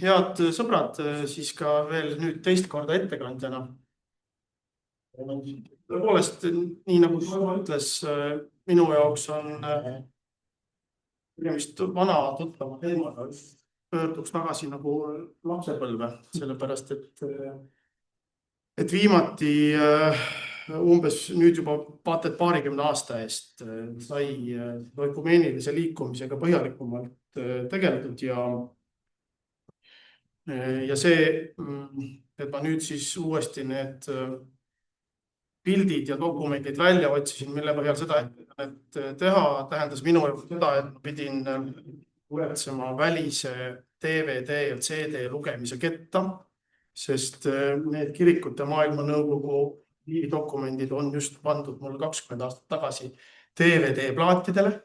Head sõbrad, siis ka veel nüüd teist korda ettekandjana. Tõepoolest, nii nagu Toivo ütles, minu jaoks on tegemist vana tuttava teemaga. Pöörduks tagasi nagu lapsepõlve, sellepärast et viimati umbes nüüd juba vaata et paarikümne aasta eest sai ökumeenilise liikumisega põhjalikumalt tegeldud ja see, et ma nüüd siis uuesti need pildid ja dokumendid välja otsisin, mille põhjal seda et teha, tähendas minu jaoks seda, et ma pidin uretsema välise DVD ja CD lugemise ketta, sest need kirikute maailmanõukogu dokumendid on just pandud mul 20 aastat tagasi DVD-plaatidele,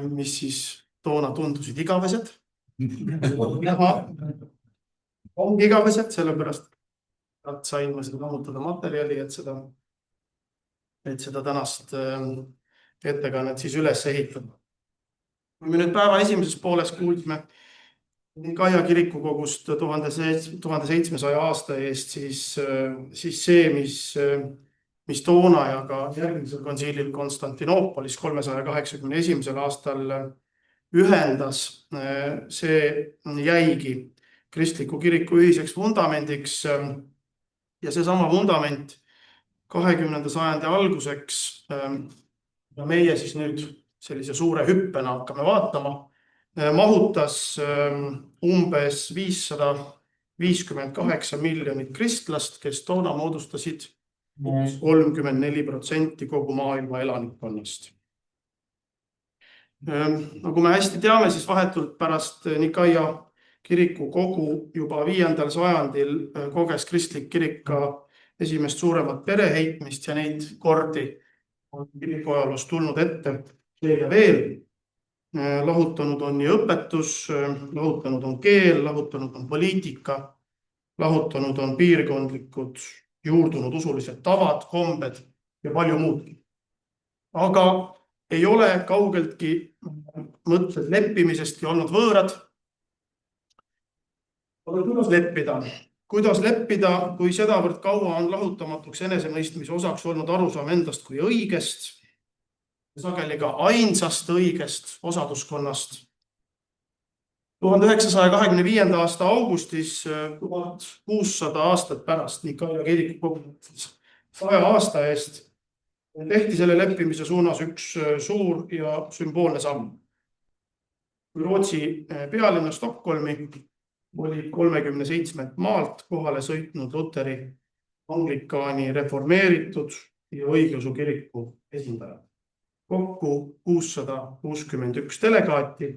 mis siis toona tundusid igavesed. Ongi igavesed, sellepärast sain ma seda lammutada materjali, et seda tänast ettekannet siis üles ehitada. Kui me nüüd päeva esimeses pooles kuulsime Nikaia kirikukogust 1700 aasta eest, siis see, mis toona ja ka järgmisel konsiilil Konstantinoopolis 381. aastal ühendas, see jäigi kristliku kiriku ühiseks vundamendiks ja seesama vundament 20. sajandi alguseks ja meie siis nüüd sellise suure hüppena hakkame vaatama, mahutas umbes 558 miljonit kristlast, kes toona moodustasid 34% kogu maailma elanikkonnast. Nagu me hästi teame, siis vahetult pärast Nikaia kiriku kogu juba 5. sajandil koges kristlik kirik ka esimest suuremat pereheitmist ja neid kordi on kiriku ajaloos tulnud ette veel ja veel. Lahutanud on nii õpetus, lahutanud on keel, lahutanud on poliitika, lahutanud on piirkondlikud juurdunud usulised tavad, kombed ja palju muudki. Aga ei ole kaugeltki mõtted leppimisestki olnud võõrad. Aga kuidas leppida, kui sedavõrd kaua on lahutamatuks enesemõistmise osaks olnud arusaam endast kui õigest, sageli ka ainsast õigest osaduskonnast. 1925. aasta augustis 1600 aastat pärast Nikaia kiriku kogu 100 aasta eest tehti selle leppimise suunas üks suur ja sümboolne samm. Rootsi pealinna Stockholmi oli 37 maalt kohale sõitnud Luteri, Anglikaani, reformeeritud ja õigeusu kiriku esindajad. Kokku 661 delegaati.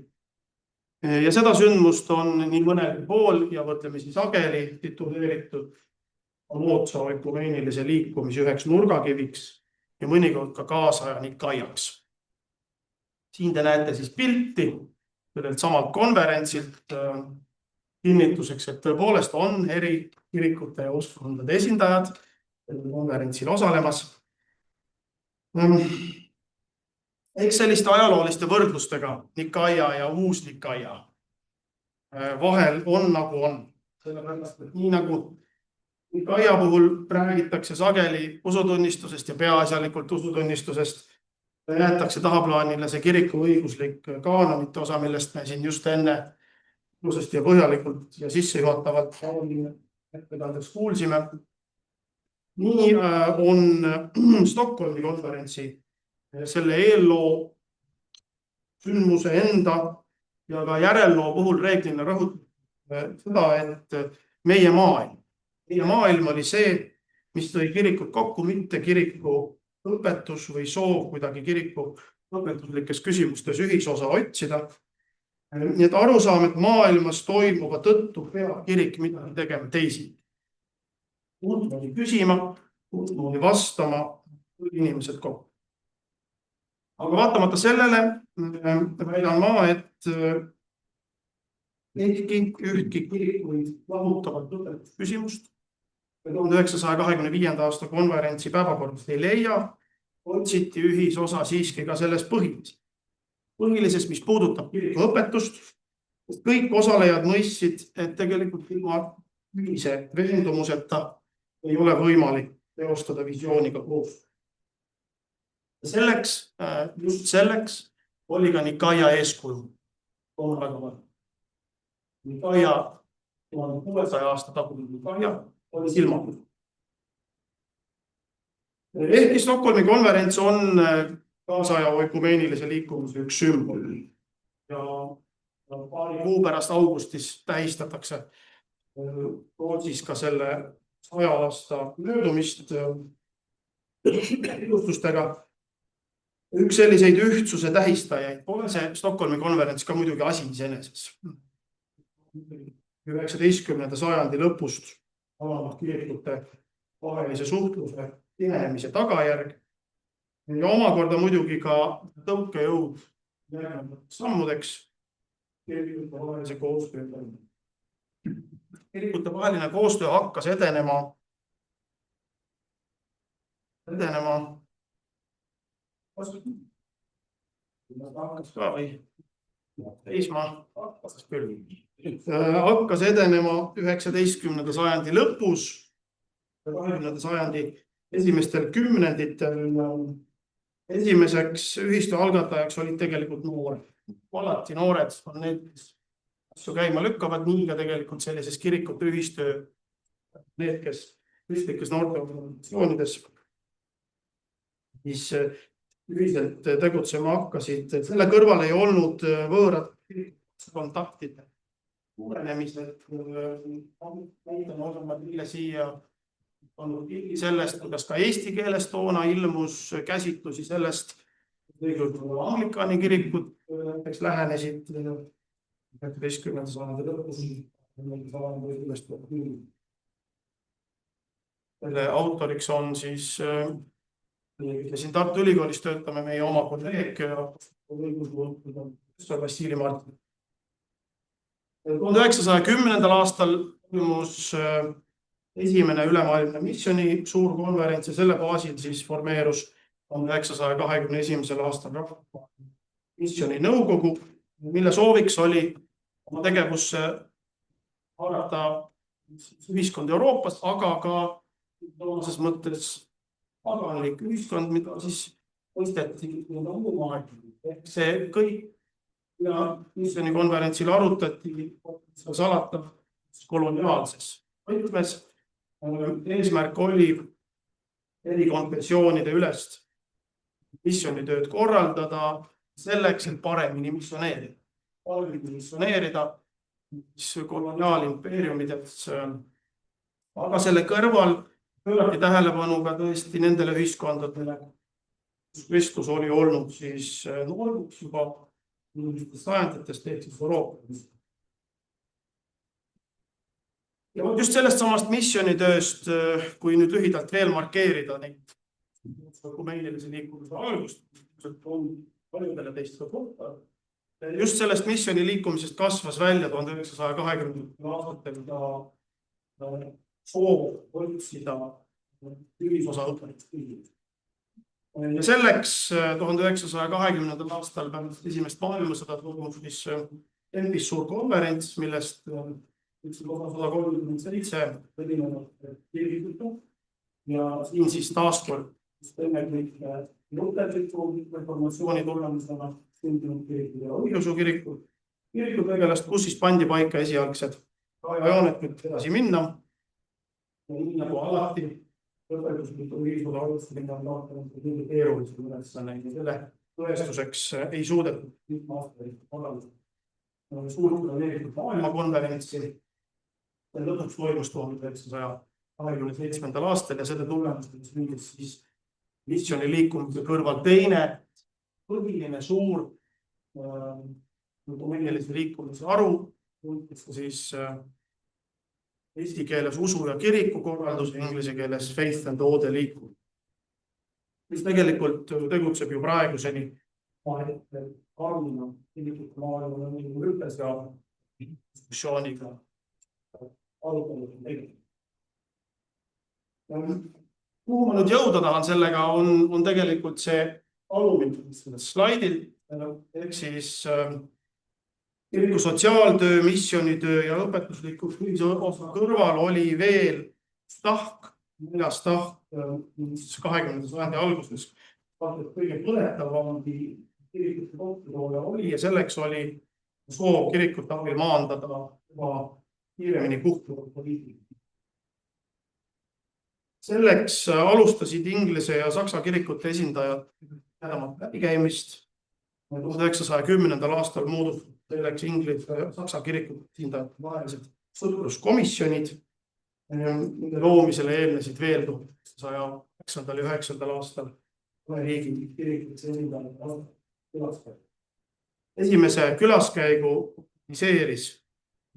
Ja seda sündmust on nii mõnel pool ja võtlemisi sageli tituleeritud moodsa ökumeenilise liikumise üheks nurgakiviks ja mõnikord ka kaasaja Nikaiaks. Siin te näete siis pilti sellelt samalt konverentsilt kinnituseks, et tõepoolest on eri kirikute ja uskondade esindajad konverentsil osalemas. Eks selliste ajalooliste võrdlustega Nikaia ja uus Nikaia vahel on nagu on. Sellepärast, et nii nagu Nikaia puhul räägitakse sageli usutunnistusest ja peaasjalikult usutunnistusest, jäetakse tahaplaanile see kiriku õiguslik kaanonite osa, millest me siin just enne ilusasti ja põhjalikult ja sissejuhatavalt ettekandeks kuulsime. Nii on Stockholmi konverentsi selle eelloo sündmuse enda ja ka järelloo puhul reeglina rõhutab seda, et meie maailm oli see, mis tõi kirikut kokku, mitte kiriku õpetus või soov kuidagi kiriku õpetuslikes küsimustes ühisosa otsida. Nii et arusaam, et maailmas toimuva tõttu peab kirik midagi tegema teisi. Uutmoodi küsima, uutmoodi vastama inimesed kokku. Aga vaatamata sellele väidan ma, et ehkki ühtki kirikuid lahutavat küsimust 1925. aasta konverentsi päevakordast ei leia, otsiti ühisosa siiski ka selles põhilises, mis puudutab kiriku õpetust, Kõik osalejad mõistsid, et tegelikult ilma ühise veendumuseta ei ole võimalik teostada visiooniga koos. Just selleks oli ka Nikaia eeskuju. Nikaia 1600 aasta tagune Nikaia oli silmapilt. Ehkki Stockholmi konverents on kaasaja oikumeenilise liikumise üks sümbol ja paari kuu pärast augustis tähistatakse Rootsis ka selle 100 aasta möödumist ilustustega. Üks selliseid ühtsuse tähistajaid pole see Stockholmi konverents ka muidugi asi iseeneses. 19. sajandi lõpust alanud kirikute vahelise suhtluse tihenemise tagajärg ja omakorda muidugi ka tõukejõud sammudeks kirikute vaheline koostöö hakkas edenema hakkas edenema 19. sajandi lõpus, 20. sajandi esimestel kümnenditel. Esimeseks ühistu algatajaks olid tegelikult noored. Alati noored on need, kes asju käima lükkavad, nii ka tegelikult sellises kirikute ühistöö, need, kes kristlikes noorteorganisatsioonides mis ühiselt tegutsema hakkasid. Selle kõrval ei olnud võõrad kontaktid. Uurenemised näitame osamad mille siia on sellest, kuidas ka eesti keeles toona ilmus käsitlusi sellest, anglikaani kirikud lähenesid 19. sajandi lõpus. Selle autoriks on siis siin Tartu Ülikoolis töötame meie oma kolleeg Vassili Martin. 1910. aastal toimus esimene ülemaailmne missiooni suur konverents ja selle baasil siis formeerus 1921. aastal missiooni nõukogu, mille sooviks oli oma tegevusse haarata ühiskond Euroopas, aga ka toonases mõttes paganlik ühiskond, mida siis mõisteti see kõik ja missiooni konverentsil arutati salata koloniaalses võtmes. Eesmärk oli erikonfessioonide ülest missioonitööd korraldada selleks, et paremini missioneerida koloniaalimpeeriumides. Aga selle kõrval pöörati tähelepanu ka tõesti nendele ühiskondadele, kus Kristus oli olnud siis noorduks juba sajanditest ehk siis Euroopas. Ja just sellest samast missioonitööst, kui nüüd lühidalt veel markeerida neid oikumeenilise liikumise algust, on paljudele teist ka kohta. Just sellest missiooni liikumisest kasvas välja 1920. aastatel soov võtsida ühisosa õppeid. Ja selleks 1920. aastal pärast esimest maailmasõda toimus Tempis suur konverents, millest 137 kirikutu ja siin siis taaskord reformatsiooni tulemusena sündinud kirikud ja õigeusu kirikud. Kirikud tegelast, kus siis pandi paika esialgsed rajajoonet nüüd edasi minna. Ja nii nagu alati õpetusliku ühiskuda alustamine on tahtanud keerulisem ülesanne ja selle tõestuseks ei suudetud aastaid korraldada. Suurt planeeritud maailmakonverentsi. Lõpuks toimus 1927. aastal ja selle tulemuseks mingis siis missiooni liikumise kõrval teine põhiline suur oikumeenilise liikumise haru, siis eesti keeles usu ja kiriku korraldus, inglise keeles faith and order liikumine, mis tegelikult tegutseb ju praeguseni karmina kirikute maailma ütles ja diskussiooniga kuhu ma nüüd jõuda tahan sellega on tegelikult see alumine slaidil ehk siis Kiriku sotsiaaltöö, missioonitöö ja õpetusliku osa kõrval oli veel tahk, 4. tahk 20. sajandi alguses. Kõige põletavam kirikute kohtutoole oli ja selleks oli soov kirikute abil maandada kiiremini kuhtuvat poliitikat. Selleks alustasid Inglise ja Saksa kirikute esindajad läbikäimist. 1910. aastal moodustati selleks Inglise ja Saksa kirikute esindajate vahelised sõpruskomisjonid. Nende loomisele eelnesid veel 1909. ja 9. aastal riigi kirikute esindajate külaskäigu. Esimese külaskäigu organiseeris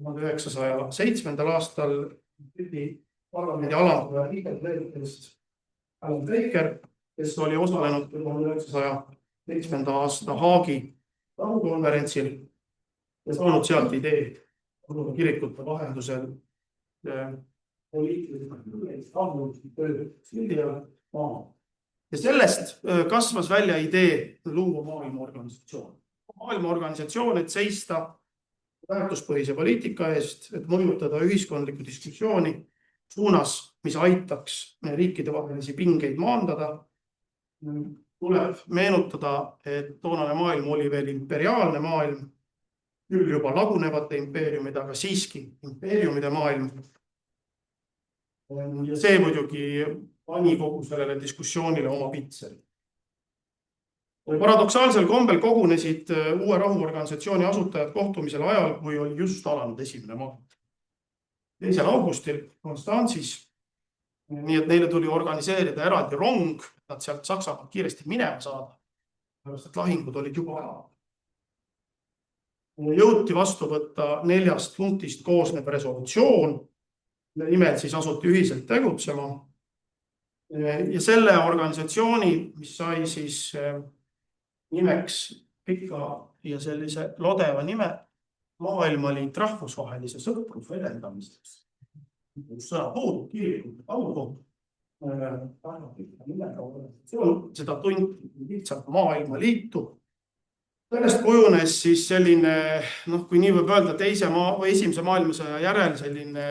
1907. aastal parlamendi alamkoja Alan Baker, kes oli osalenud 1907. aasta Haagi rahukonverentsil ja saanud sealt ideed kirikute vahendusel ja sellest kasvas välja idee luua maailmaorganisatsioon. Maailmaorganisatsioon, et seista väärtuspõhise poliitika eest, et mõjutada ühiskondlikku diskussiooni suunas, mis aitaks riikide vahelisi pingeid maandada. Tuleb meenutada, et toonane maailm oli veel imperiaalne maailm, küll juba lagunevate impeeriumid, aga siiski impeeriumide maailm. Ja see muidugi pani kogu sellele diskussioonile oma pitseri. Paradoksaalsel kombel kogunesid uue rahuorganisatsiooni asutajad kohtumisel ajal, kui oli just alanud 1. mai. 2. augustil Konstantsis. Nii et neile tuli organiseerida eraldi rong, et nad sealt Saksamaalt kiiresti minema saada. Sest lahingud olid juba ära. Jõuti vastu võtta 4 punktist koosnev resolutsioon, mille nimel siis asuti ühiselt tegutsema. Ja selle organisatsiooni, mis sai siis nimeks pika ja sellise lodeva nime Maailmaliit rahvusvahelise sõpruse edendamiseks. Sõna puudub kirikute kaudu. Seda tunti lihtsalt Maailmaliitu. Sellest kujunes siis selline, kui nii võib öelda, esimese maailmasõja järel selline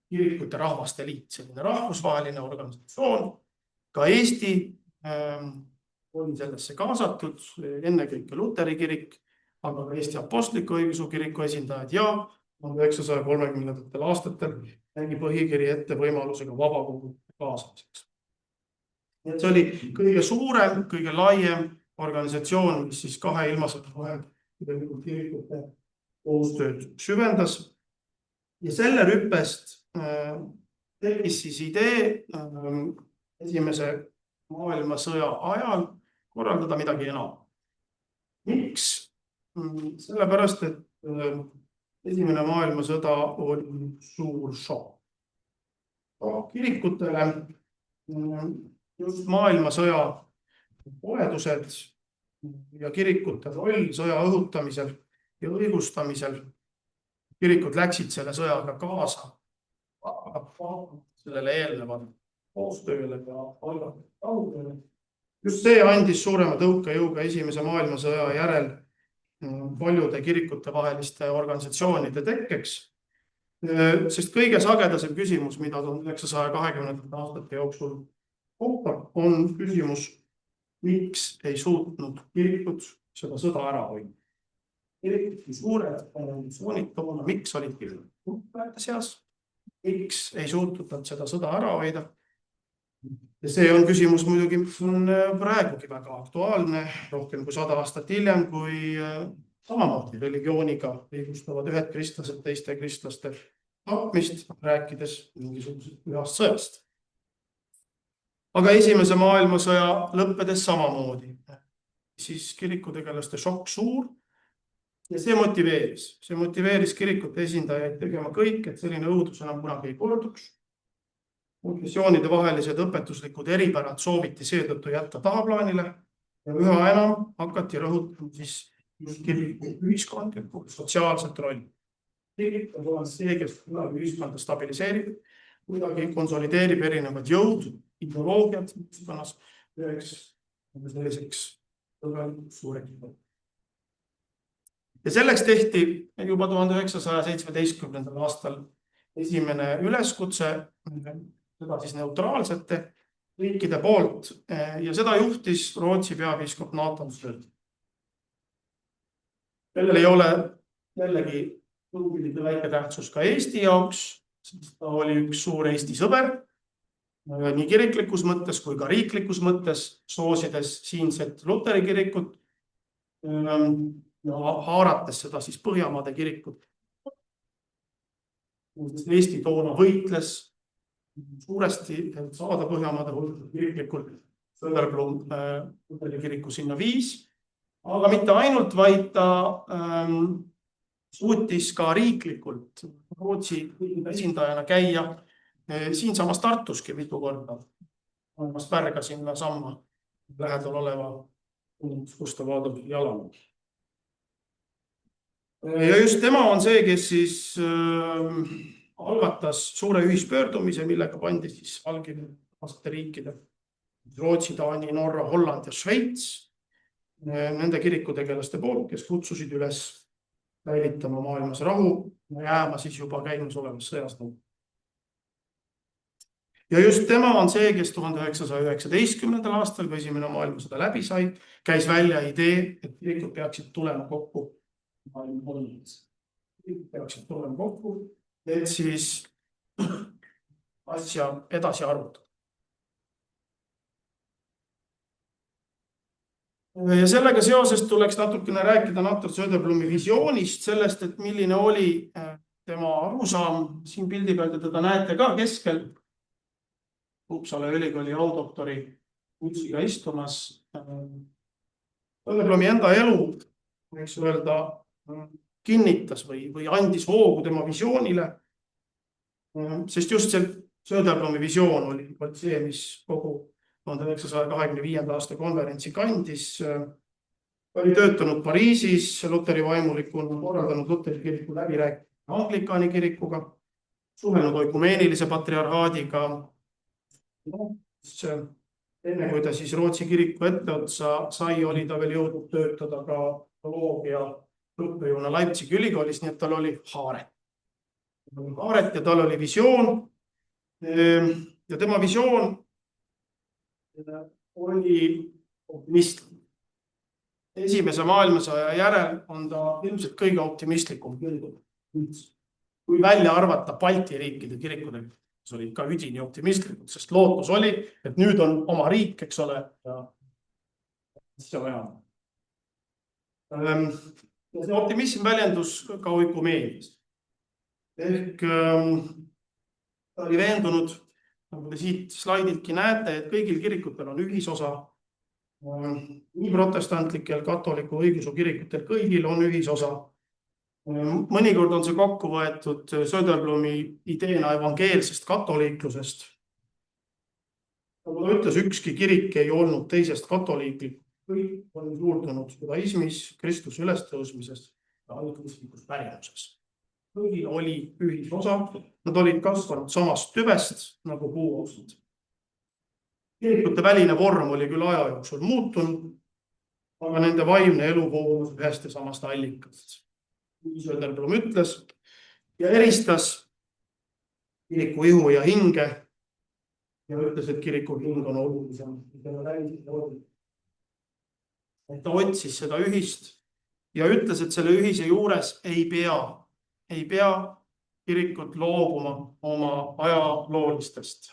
kirikute rahvaste liit, selline rahvusvaheline organisatsioon. Ka Eesti oli sellesse kaasatud, ennekõike Luteri kirik, aga ka Eesti Apostliku Õigeusu Kiriku esindajad ja 1930. aastatel nägi põhikiri ette võimalusega vabakogu kaasamiseks. See oli kõige suurem, kõige laiem organisatsioon, mis siis 2 ilmasõja vahel kirikute koostööd süvendas. Ja selle rüppest tekkis siis idee esimese maailmasõja ajal korraldada midagi enam. Miks? Sellepärast, et esimene maailmasõda oli suur šokk. Kirikutele just maailmasõja poledused ja kirikute roll sõja õhutamisel ja õigustamisel. Kirikud läksid selle sõjaga kaasa, sellele eelnevad koostööle ja algatusele. Just see andis suurema tõukejõuga esimese maailmasõja järel paljude kirikute vaheliste organisatsioonide tekkeks, sest kõige sagedasem küsimus, mida 1920. aastate jooksul kohtab, on küsimus, miks ei suutnud kirikud seda sõda ära hoida. Kirikud suured organisatsioonid toona, miks olid kirikud seas, miks ei suutnud nad seda sõda ära hoida. Ja see on küsimus muidugi, mis on praegugi väga aktuaalne, rohkem kui 100 aastat hiljem, kui samamoodi religiooniga õigustavad ühed kristlased teiste kristlaste tapmist, rääkides mingisugusest pühast sõjast. Aga esimese maailmasõja lõppedes samamoodi. Siis kirikutegelaste šokk suur ja see motiveeris kirikute esindajaid tegema kõik, et selline õudus enam kunagi ei korduks. Konfessioonide vahelised õpetuslikud eripärad sooviti seetõttu jätta tahaplaanile ja üha enam hakati rõhutama siis just kiriku ühiskondlikku sotsiaalset rolli. Kirik on see, kes kuidagi ühiskonda stabiliseerib, kuidagi konsolideerib erinevad jõud, ideoloogiad, üheks selliseks suureks. Ja selleks tehti juba 1917. aastal esimene üleskutse, seda siis neutraalsete riikide poolt, ja seda juhtis Rootsi peapiiskop Nathan Sköld. Sellel ei ole jällegi kumbidite väike tähtsus ka Eesti jaoks, sest ta oli üks suur Eesti sõber, nii kiriklikus mõttes kui ka riiklikus mõttes, soosides siinset Luteri kirikut ja haarates seda siis Põhjamaade kirikut. Eesti toona võitles suuresti, et saada Põhjamaade hulka kiriklikult Söderblom Luteri kiriku sinna viis, aga mitte ainult, vaid ta suutis ka riiklikult Rootsi esindajana käia siinsamas Tartuski mitu korda. Olemas Pärga sinna samma lähedal oleva Gustav Adolf Jalamäe. Ja just tema on see, kes siis algatas suure ühispöördumise, millega pandi siis valgevaaste riikide Rootsi, Taani, Norra, Holland ja Šveits nende kirikutegelaste poolt, kes kutsusid üles säilitama maailmas rahu ja jääma siis juba käimasolevas sõjas. Ja just tema on see, kes 1919. aastal, kui esimene maailmasõda läbi sai, käis välja idee, et kirikud peaksid tulema kokku et siis asja edasi arutada. Ja sellega seoses tuleks natukene rääkida Nathan Söderblomi visioonist, sellest, et milline oli tema arusaam. Siin pildi pealt teda näete ka keskel Uppsala ülikooli audoktori kutsiga istumas. Söderblomi enda elu, võiks öelda, kinnitas või andis hoogu tema visioonile, sest just see Söderblomi visioon oli see, mis kogu 1925. aasta konverentsi kandis. Oli töötanud Pariisis Luteri vaimulikuna, korraldanud Luteri kiriku läbirääkimisi Anglikani kirikuga, suhelnud oikumeenilise patriarhaadiga. Enne kui ta siis Rootsi kiriku etteotsa sai, oli ta veel jõudnud töötada ka teoloogia õppejõuna Leipzigi ülikoolis, nii et tal oli haaret ja tal oli visioon. Ja tema visioon oli optimistlik. Esimese maailmasõja järel on ta ilmselt kõige optimistlikum kirikuga. Kui välja arvata Balti riikide kirikudega, see oli ka üdini optimistlikud, sest lootus oli, et nüüd on oma riik, eks ole, ja see vaja. Ja see optimism väljendus ka oikumeenias. Ehk ta oli veendunud, nagu te siit slaidiltki näete, et kõigil kirikutel on ühisosa. Nii protestantlikel, katoliku õigeusu kirikutel kõigil on ühisosa. Mõnikord on see kokku võetud Söderblomi ideena evangeelsest katoliiklusest. Nagu ta ütles, ükski kirik ei olnud teisest katoliiklik. Kõik on juurdunud judaismis, Kristuse ülestõusmises ja algkristlikus pärimuses. Kõigil oli ühisosa, nad olid kasvanud samast tüvest nagu puuoksad. Kirikute väline vorm oli küll aja jooksul muutunud, aga nende vaimne elu voolus ühest ja samast allikast. Söderblom ütles ja eristas kiriku ihu ja hinge ja ütles, et kiriku hing on olulisem. Ta otsis seda ühist ja ütles, et selle ühise juures ei pea kirikut loobuma oma ajaloolistest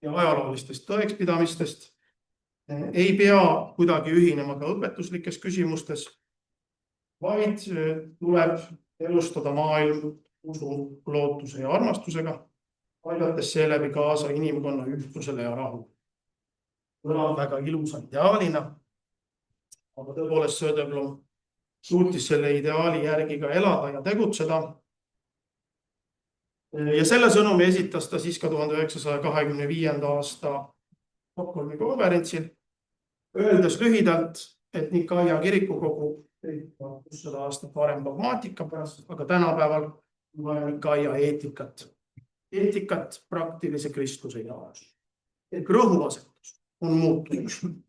ja ajaloolistest tõekspidamistest, ei pea kuidagi ühinema ka õpetuslikes küsimustes, vaid tuleb elustada maailm usu, lootuse ja armastusega, aidates seeläbi kaasa inimkonna ühtlusele ja rahu. Kõlab väga ilusa ideaalina, aga tõepoolest Söderblom suutis selle ideaali järgi ka elada ja tegutseda. Ja selle sõnumi esitas ta siis ka 1925. aasta Stockholmi konverentsil, öeldes lühidalt, et Nikaia kirikukogu 600 aastat varem dogmaatika pärast, aga tänapäeval on Nikaia eetikat praktilise kristluse jaoks. Et rõhuasetus on muutunud.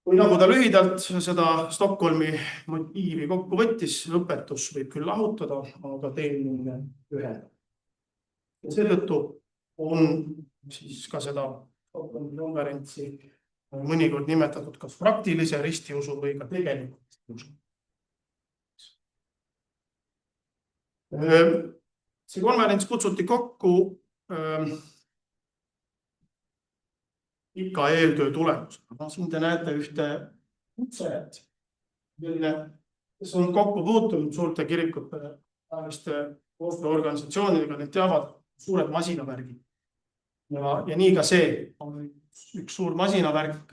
Kui nagu ta lühidalt seda Stockholmi motiivi kokku võttis, õpetus võib küll lahutada, aga teenimine ühendab. Ja seetõttu on siis ka seda Stockholmi konverentsi mõnikord nimetatud kas praktilise ristiusu või ka tegelikult ristiusu. See konverents kutsuti kokku pika eeltöö tulemusena. Siin te näete ühte kutsejat, kes on kokku puutunud suurte kirikute koostööorganisatsioonidega, need teavad suured masinavärgid. Ja nii ka see on üks suur masinavärk,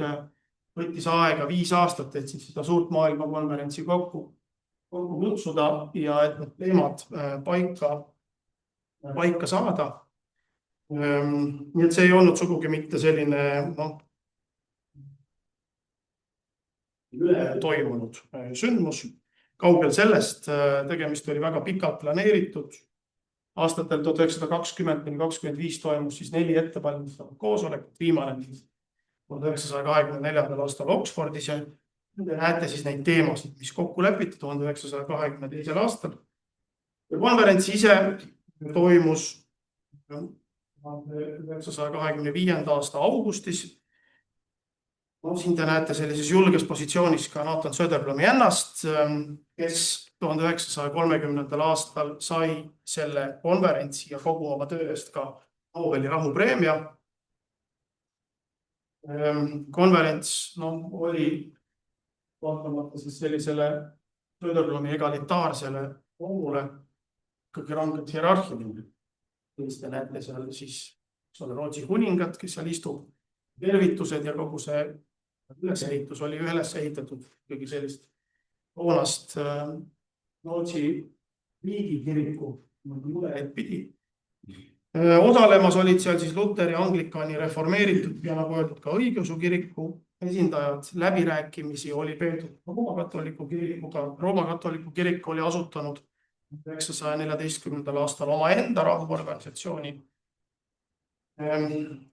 võttis aega 5 aastat, et siis seda suurt maailmakonverentsi kokku kutsuda ja et need teemad paika saada. Nii et see ei olnud sugugi mitte selline üle toimunud sündmus. Kaugel sellest, tegemist oli väga pikalt planeeritud. Aastatel 1920–25 toimus siis 4 ettevalmistavat koosolekut, viimane 1924. aastal Oxfordis ja te näete siis neid teemasid, mis kokku lepiti 1922. aastal. Ja konverents ise toimus 1925. aasta augustis. Siin te näete sellises julges positsioonis ka Nathan Söderblumi ennast, kes 1930. aastal sai selle konverentsi ja kogu oma töö eest ka Nobeli rahupreemia. Konverents oli vaatamata siis sellisele Söderblumi egalitaarsele loomule ikkagi rangelt hierarhiline. Te näete seal siis Rootsi kuningat, kes seal istub, tervitused ja kogu see ülesehitus oli üles ehitatud ikkagi sellist toonast Rootsi riigikiriku mudelit pidi. Osalemas olid seal siis Luteri, Anglikani, reformeeritud ja nagu öeldud ka õigeusu kiriku esindajad. Läbirääkimisi oli peetud Rooma-katoliku kirikuga. Rooma-katoliku kirik oli asutanud 1914. aastal omaenda rahuorganisatsiooni.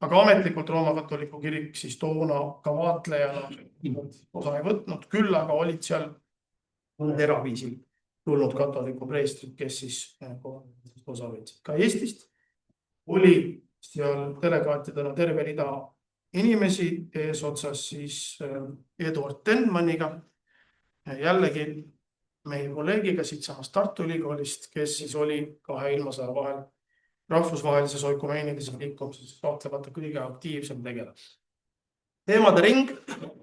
Aga ametlikult Rooma-katoliku kirik siis toona ka vaatlejana osa ei võtnud, küll aga olid seal eraviisil tulnud katoliku preestrid, kes siis osa võtsid. Ka Eestist oli seal delegaatidena terve rida inimesi, eesotsas siis Eduard Tenmanniga, jällegi meie kolleegiga siit samast Tartu Ülikoolist, kes siis oli 2 ilmasõja vahel rahvusvahelises oikumeenilises liikumises kahtlemata kõige aktiivsem tegelane. Teemade ring,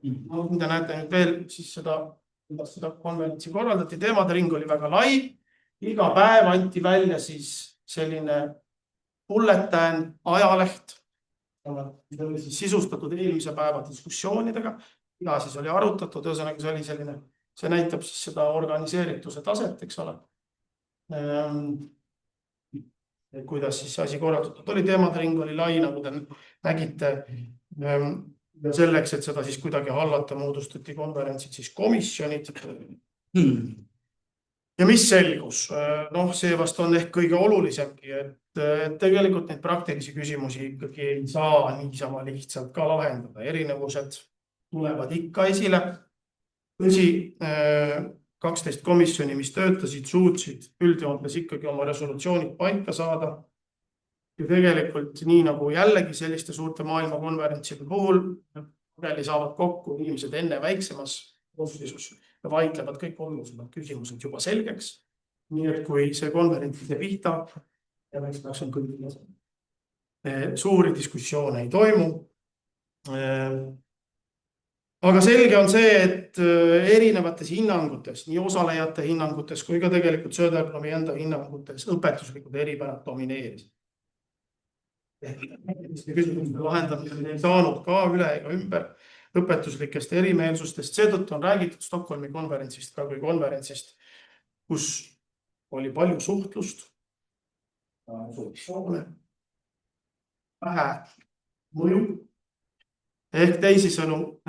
mida näete nüüd veel siis seda konverentsi korraldati, teemade ring oli väga lai. Iga päev anti välja siis selline bulletin, ajaleht, mis oli siis sisustatud eelmise päeva diskussioonidega, mida siis oli arutatud, ühesõnaga see oli selline, see näitab siis seda organiseerituse taset, eks ole. Kuidas siis asi korraldatud oli, teemade ring oli lai, nagu te nägite. Selleks, et seda siis kuidagi hallata, moodustati konverentsid siis komisjonid. Ja mis selgus? See vast on ehk kõige olulisemgi, et tegelikult neid praktilisi küsimusi ikkagi ei saa niisama lihtsalt ka lahendada. Erinevused tulevad ikka esile. Tõsi, 12 komisjoni, mis töötasid, suutsid üldjoontes ikkagi oma resolutsioonid paika saada. Ja tegelikult nii nagu jällegi selliste suurte maailmakonverentside puhul saavad kokku inimesed enne väiksemas koosseisus ja vaidlevad kõik olulisemad küsimused juba selgeks. Nii et kui see konverents pihta ja väiksemaks on kõik suuri diskussioone ei toimu. Aga selge on see, et erinevates hinnangutes, nii osalejate hinnangutes kui ka tegelikult Söderblumi enda hinnangutes õpetuslikud eripärad domineerisid. Küsimuste lahendamine ei saanud ka üle ega ümber õpetuslikest erimeelsustest. Seetõttu on räägitud Stockholmi konverentsist ka kui konverentsist, kus oli palju suhtlust, vähe mõju. Ehk teisisõnu,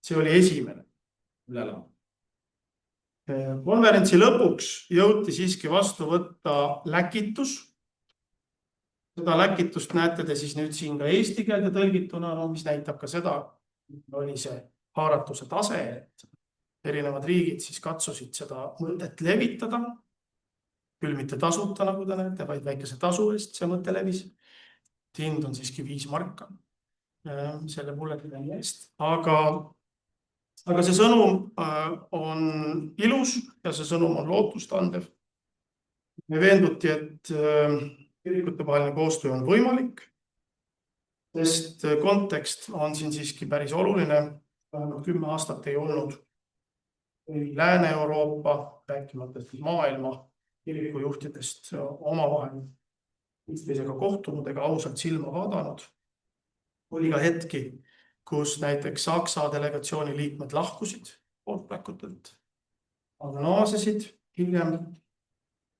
see oli esimene ülelaam. Konverentsi lõpuks jõuti siiski vastu võtta läkitus. Seda läkitust näete te siis nüüd siin ka eesti keelde tõlgituna, mis näitab ka seda, oli see haaratuse tase, et erinevad riigid siis katsusid seda mõtet levitada. Küll mitte tasuta, nagu te näete, vaid väikese tasu eest see mõte levis. Hind on siiski 5 marka selle bulletini eest. Aga see sõnum on ilus ja see sõnum on lootustandev. Me veenduti, et kirikutevaheline koostöö on võimalik, sest kontekst on siin siiski päris oluline. 10 aastat ei olnud Lääne-Euroopa, rääkimata maailma kirikujuhtidest omavahel üksteisega kohtunud ega ausalt silma vaadanud. Oli ka hetki, kus näiteks Saksa delegatsiooni liikmed lahkusid poolträkutelt, aga naasesid hiljem.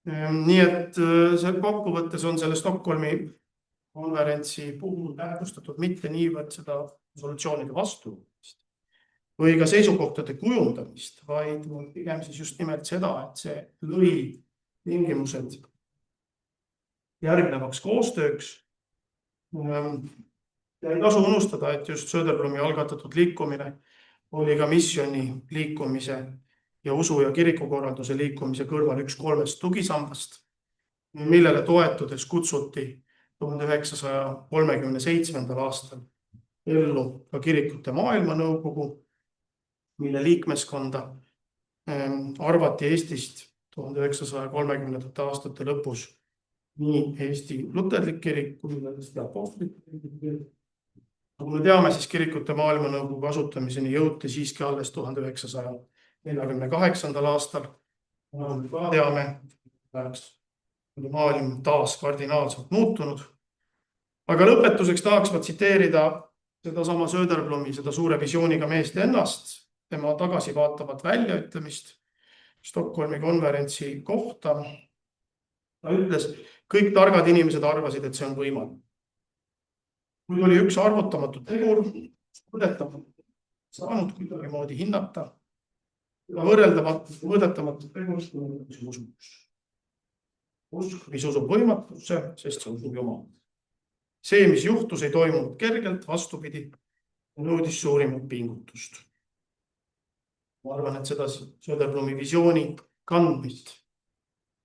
Nii et see kokkuvõttes on selle Stockholmi konverentsi puhul tähtsustatud mitte niivõrd seda resolutsioonide vastuolumist või ka seisukohtade kujundamist, vaid pigem siis just nimelt seda, et see lõi tingimused järgnevaks koostööks. Ja ei tasu unustada, et just Söderblumi algatatud liikumine oli ka missioni liikumise ja usu ja kirikukorralduse liikumise kõrval üks 3 tugisambast, millele toetudes kutsuti 1937. aastal ellu ka kirikute maailmanõukogu, mille liikmeskonda arvati Eestist 1930. aastate lõpus nii Eesti luterlik kirik kui Eesti apostlik kirik. Nagu me teame, siis kirikute maailmanõukogu asutamiseni jõuti siiski alles 1948. aastal. Nagu me ka teame, maailm taas kardinaalselt muutunud. Aga lõpetuseks tahaks ma tsiteerida seda sama Söderblumi, seda suure visiooniga meest ennast, tema tagasivaatavat väljaütlemist Stockholmi konverentsi kohta. Ta ütles, kõik targad inimesed arvasid, et see on võimalik. Kui oli üks arvutamatu tegur, saanud kuidagi moodi hinnata, võõdetamatu tegur, usk, mis usub võimatusse, sest see usub Jumal. See, mis juhtus, ei toimunud kergelt, vastupidi, nõudis suurimat pingutust. Ma arvan, et seda Söderblumi visiooni kandmist,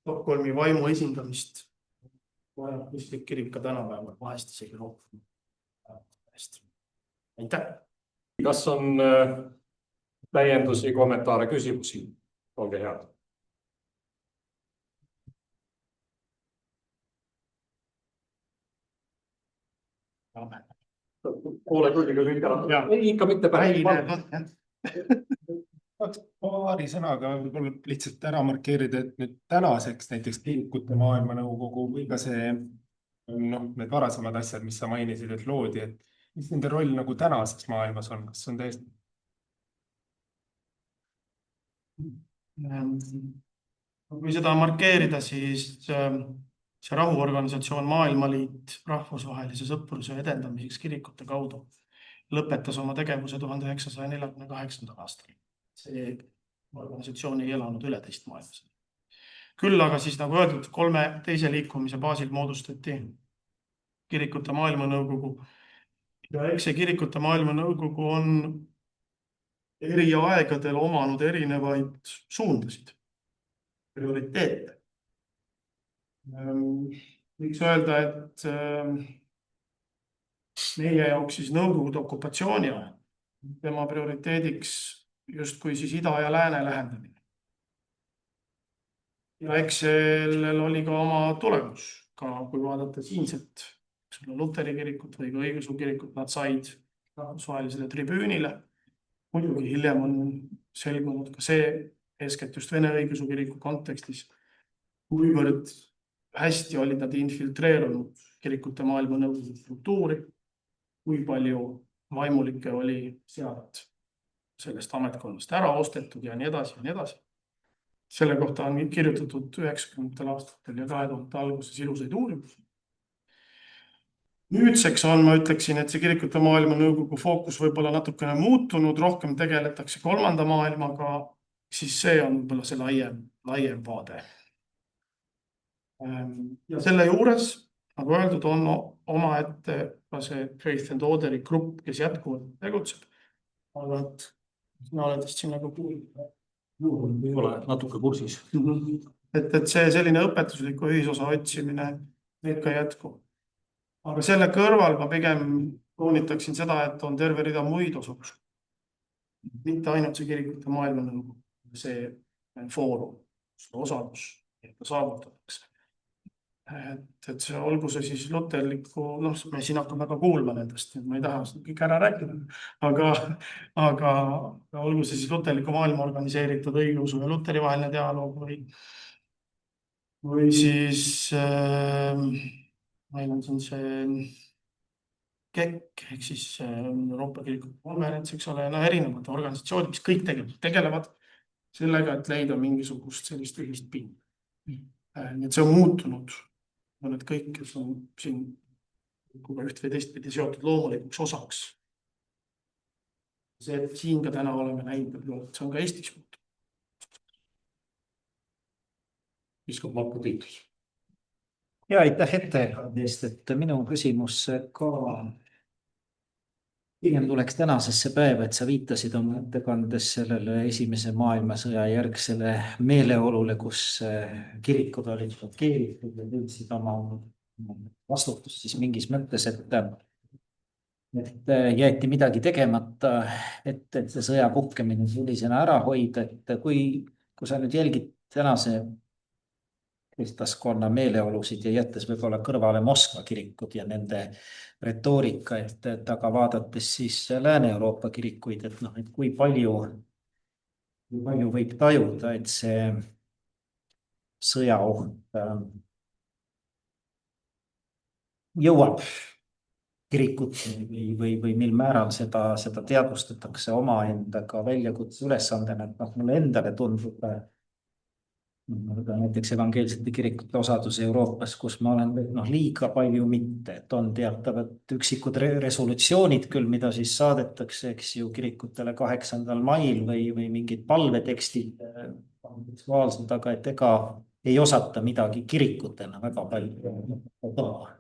Stockholmi vaimu esindamist vajab kristlik kirik ka tänapäeval, vahest isegi rohkem. Aitäh! Kas on täiendusi, kommentaare, küsimusi? Olge head. Poole tunniga kõik ära. Ei, ikka mitte päris. Paari sõnaga võib-olla lihtsalt ära markeerida, et nüüd tänaseks näiteks kirikute maailmanõukogu või ka see, need varasemad asjad, mis sa mainisid, et loodi, et mis nende roll nagu tänases maailmas on, kas on täiesti? Kui seda markeerida, siis see rahuorganisatsioon Maailmaliit rahvusvahelise sõpruse edendamiseks kirikute kaudu lõpetas oma tegevuse 1948. aastal. See organisatsioon ei elanud üle teist maailmas. Küll aga siis, nagu öeldud, 3 teise liikumise baasil moodustati kirikute maailmanõukogu. Ja eks see kirikute maailmanõukogu on eri aegadel omanud erinevaid suundasid, prioriteete. Võiks öelda, et meie jaoks siis nõukogude okupatsiooni ajal tema prioriteediks justkui siis ida ja lääne lähendamine. Ja eks sellel oli ka oma tulemus, ka kui vaadata siinset Luteri kirikut või ka õigeusu kirikut, nad said rahvusvahelisele tribüünile. Muidugi hiljem on selgunud ka see, eeskätt just Vene õigeusu kiriku kontekstis, kuivõrd hästi olid nad infiltreerunud kirikute maailmanõukogu struktuuri, kui palju vaimulikke oli sealt sellest ametkonnast ära ostetud ja nii edasi ja nii edasi. Selle kohta on kirjutatud 90. aastatel ja 2000 alguses ilusaid uurimusi. Nüüdseks on, ma ütleksin, et see kirikute maailmanõukogu fookus võib-olla natukene muutunud, rohkem tegeletakse 3. maailmaga, siis see on võib-olla see laiem vaade. Ja selle juures, nagu öeldud, on omaette ka see Faith and Order'i grupp, kes jätkuvalt tegutseb. Nad sina oled vist siin nagu kuulnud. ei ole natuke kursis. et see selline õpetusliku ühisosa otsimine ikka jätkub. aga selle kõrval ma pigem toonitaksin seda, et on terve rida muid osalusi. mitte ainult see kirikute maailmanõukogu, see foorum, see osalus, et saavutatakse. et see olgu see siis luterliku, noh, me siin hakkame väga kuulma nendest, ma ei taha seda kõik ära rääkida, aga olgu see siis luterliku maailma organiseeritud õigeusu ja luteri vaheline dialoog või siis meil on siin see KEK ehk siis Euroopa Kirikute Konverents, eks ole, no erinevad organisatsioonid, mis kõik tegelevad sellega, et leida mingisugust sellist ühist pinda. nii et see on muutunud. Need kõik, kes on siin üht või teistpidi seotud loomulikuks osaks. See, et siin ka täna oleme näinud, see on ka Eestis muutunud. Viskab Marko Tiitus. Ja aitäh ettekande eest, et minu küsimus ka pigem tuleks tänasesse päeva, et sa viitasid oma ettekandes sellele Esimese maailmasõja järgsele meeleolule, kus kirikud olid blokeeritud ja tundsid oma vastutust siis mingis mõttes, et jäeti midagi tegemata, et see sõja puhkemine sellisena ära hoida, et kui sa nüüd jälgid tänase kristlaskonna meeleolusid ja jättes võib-olla kõrvale Moskva kirikud ja nende retoorika, et aga vaadates siis Lääne-Euroopa kirikuid, et noh, et kui palju võib tajuda, et see sõjaoht jõuab kirikuteni või mil määral seda teadvustatakse omaendaga väljakutse ülesandena, et noh, mulle endale tundub näiteks evangeelsete kirikute osadus Euroopas, kus ma olen liiga palju mitte, et on teatavad üksikud resolutsioonid küll, mida siis saadetakse, eks ju, kirikutele 8. mail või mingid palvetekstid seksuaalsed, aga et ega ei osata midagi kirikutena väga palju teha.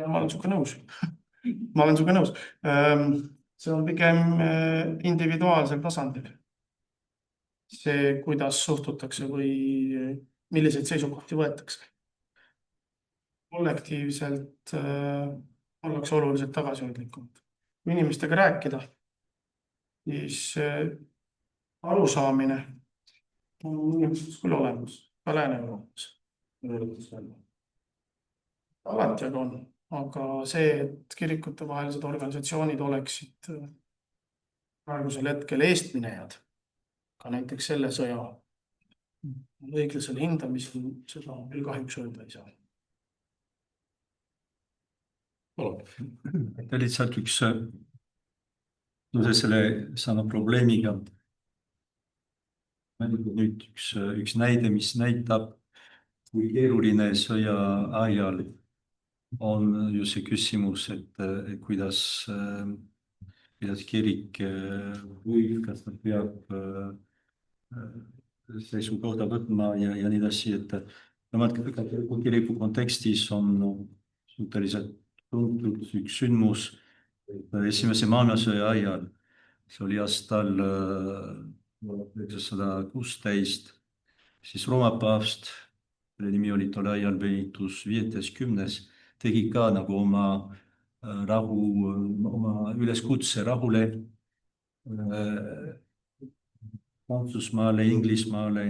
Ma olen sinuga nõus. Ma olen sinuga nõus. See on pigem individuaalsel tasandil. See, kuidas suhtutakse või milliseid seisukohti võetakse. Kollektiivselt ollakse oluliselt tagasihoidlikumad. Kui inimestega rääkida, siis arusaamine on inimestes küll olemas, ka Lääne-Euroopas. Alati aga on, aga see, et kirikute vahelised organisatsioonid oleksid praegusel hetkel eestminejad, ka näiteks selle sõja õiglasel hindamisel, seda küll kahjuks öelda ei saa. Lihtsalt üks selle probleemiga nüüd üks näide, mis näitab, kui keeruline sõja ajal on ju see küsimus, et kuidas kirik võib, kas ta peab seisukohta võtma ja nii edasi, et kiriku kontekstis on suhteliselt tuntud üks sündmus Esimese maailmasõja ajal. See oli aastal 1916, siis Rooma paavst, kelle nimi oli tol ajal Benedictus XV, tegi ka nagu oma üleskutse rahule Prantsusmaale, Inglismaale,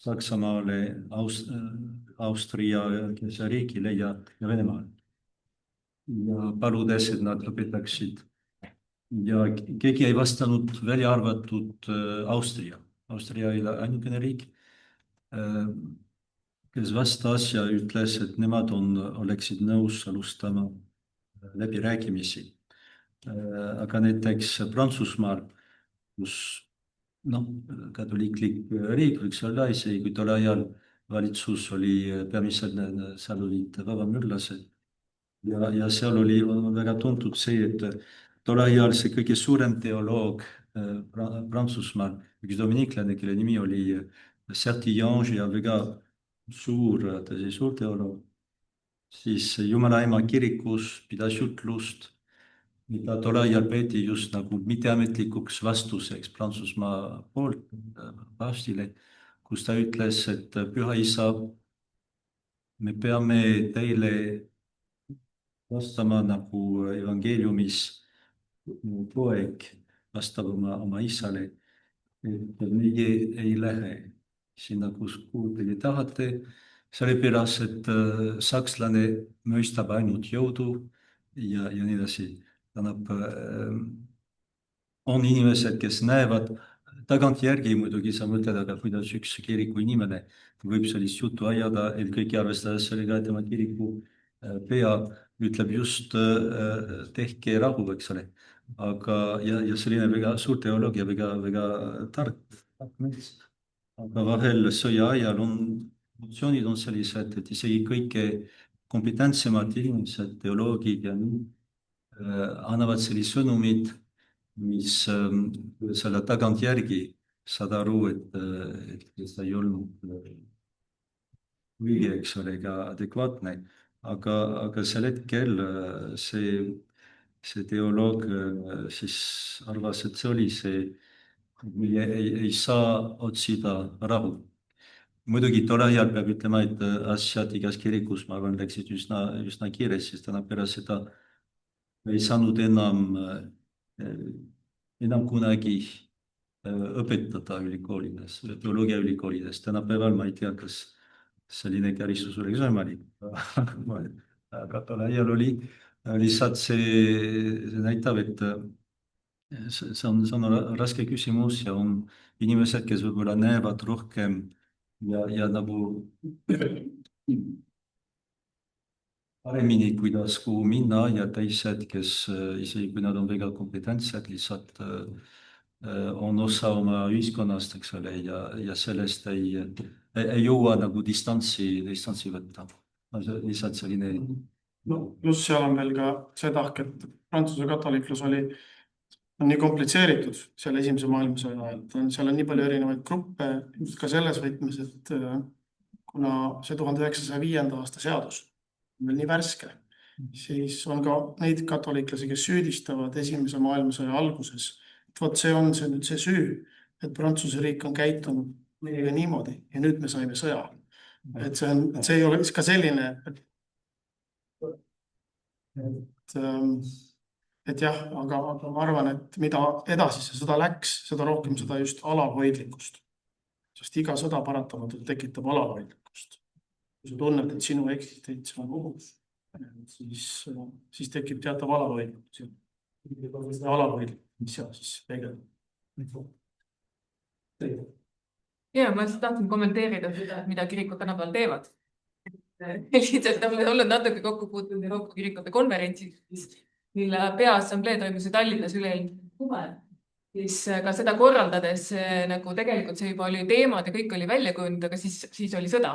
Saksamaale, Austria riigile ja Venemaale. Ja paludes, et nad lõpetaksid. Ja keegi ei vastanud, välja arvatud Austria. Austria oli ainukene riik, kes vastas ja ütles, et nemad oleksid nõus alustama läbirääkimisi. Aga näiteks Prantsusmaal, kus katoliiklik riik võiks olla, isegi kui tol ajal valitsus oli peamiselt, seal olid vabamüürlased. Ja seal oli väga tuntud see, et tol ajal see kõige suurem teoloog Prantsusmaal, üks dominiklane, kelle nimi oli Sertillange ja väga suur teoloog, siis Jumala ema kirikus pidas jutlust mida tol ajal peeti just nagu mitteametlikuks vastuseks Prantsusmaa poolt paavstile, kus ta ütles, et Püha Isa, me peame teile vastama nagu evangeeliumis poeg vastab oma isale, et meie ei lähe sinna, kuhu teie tahate, sellepärast, et sakslane mõistab ainult jõudu ja nii edasi. Tähendab, on inimesed, kes näevad tagantjärgi muidugi sa mõtled, aga kuidas üks kiriku inimene võib sellist juttu ajada, eelkõige arvestades sellega, et tema kiriku pea ütleb just tehke rahu, eks ole. Aga ja selline väga suur teoloogia, väga tark mees. Aga vahel sõja ajal emotsioonid on sellised, et isegi kõige kompetentsemad inimesed, teoloogid ja nii, annavad sellist sõnumit, mis selle tagantjärgi saad aru, et see ei olnud õige, eks ole, ega adekvaatne. Aga sel hetkel see teoloog siis arvas, et see oli see, meie ei saa otsida rahu. Muidugi tol ajal peab ütlema, et asjad igas kirikus, ma arvan, läksid üsna kiiresti, sest täna pärast seda ei saanud enam kunagi õpetada ülikoolides, teoloogia ülikoolides. Tänapäeval ma ei tea, kas selline karistus oleks võimalik. Aga tol ajal oli lihtsalt see näitab, et see on raske küsimus ja on inimesed, kes võib-olla näevad rohkem ja nagu paremini, kuidas kuhu minna ja teised, kes isegi kui nad on väga kompetentsed, lihtsalt on osa oma ühiskonnast, eks ole, ja sellest ei jõua nagu distantsi võtta. Lihtsalt selline. No pluss seal on veel ka see tahk, et Prantsuse katoliklus on nii komplitseeritud selle esimese maailmasõja ajal. Seal on nii palju erinevaid gruppe, just ka selles võtmes, et kuna see 1905. aasta seadus on veel nii värske, siis on ka neid katoliklasi, kes süüdistavad esimese maailmasõja alguses. Et vot see on nüüd see süü, et Prantsuse riik on käitunud meiega niimoodi ja nüüd me saime sõja. Et see ei ole ka selline, et jah, aga ma arvan, et mida edasi see sõda läks, seda rohkem seda just alalhoidlikkust. Sest iga sõda paratamatult tekitab alalhoidlikkust. Kui sa tunned, et sinu eksistents on ohus, siis tekib teatav alalhoidlikkus. Ja alalhoidlikkus, mis seal siis peegeldab. Ja, ma tahtsin kommenteerida seda, mida kirikud tänapäeval teevad. Lihtsalt on olnud natuke kokku puutunud Euroopa kirikute konverentsis, mille peaassamblee toimus Tallinnas üle-eelmisel suvel. Siis ka seda korraldades nagu tegelikult see juba oli teemad ja kõik oli välja kujundnud, aga siis oli sõda.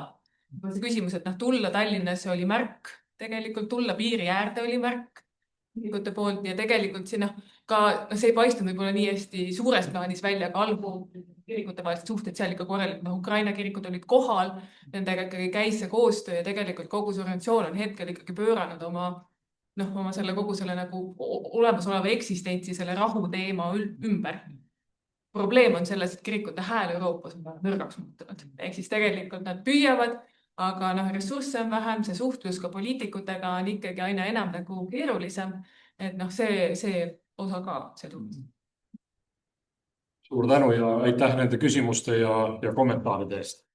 See küsimus, et tulla Tallinnasse oli märk, tegelikult tulla piiri äärde oli märk kirikute poolt ja tegelikult see ei paistunud võib-olla nii hästi suures plaanis välja, aga algul kirikute vahelised suhted seal ikka korralikult. Ukraina kirikud olid kohal, nendega ikkagi käis see koostöö ja tegelikult kogu see organisatsioon on hetkel ikkagi pööranud oma selle kogu selle nagu olemasoleva eksistentsi, selle rahu teema ümber. Probleem on selles, et kirikute hääl Euroopas on nõrgaks muutunud. Ehk siis tegelikult nad püüavad, aga ressursse on vähem, see suhtlus ka poliitikutega on ikkagi aina enam nagu keerulisem. Et see osa ka see tundus. Suur tänu ja aitäh nende küsimuste ja kommentaaride eest.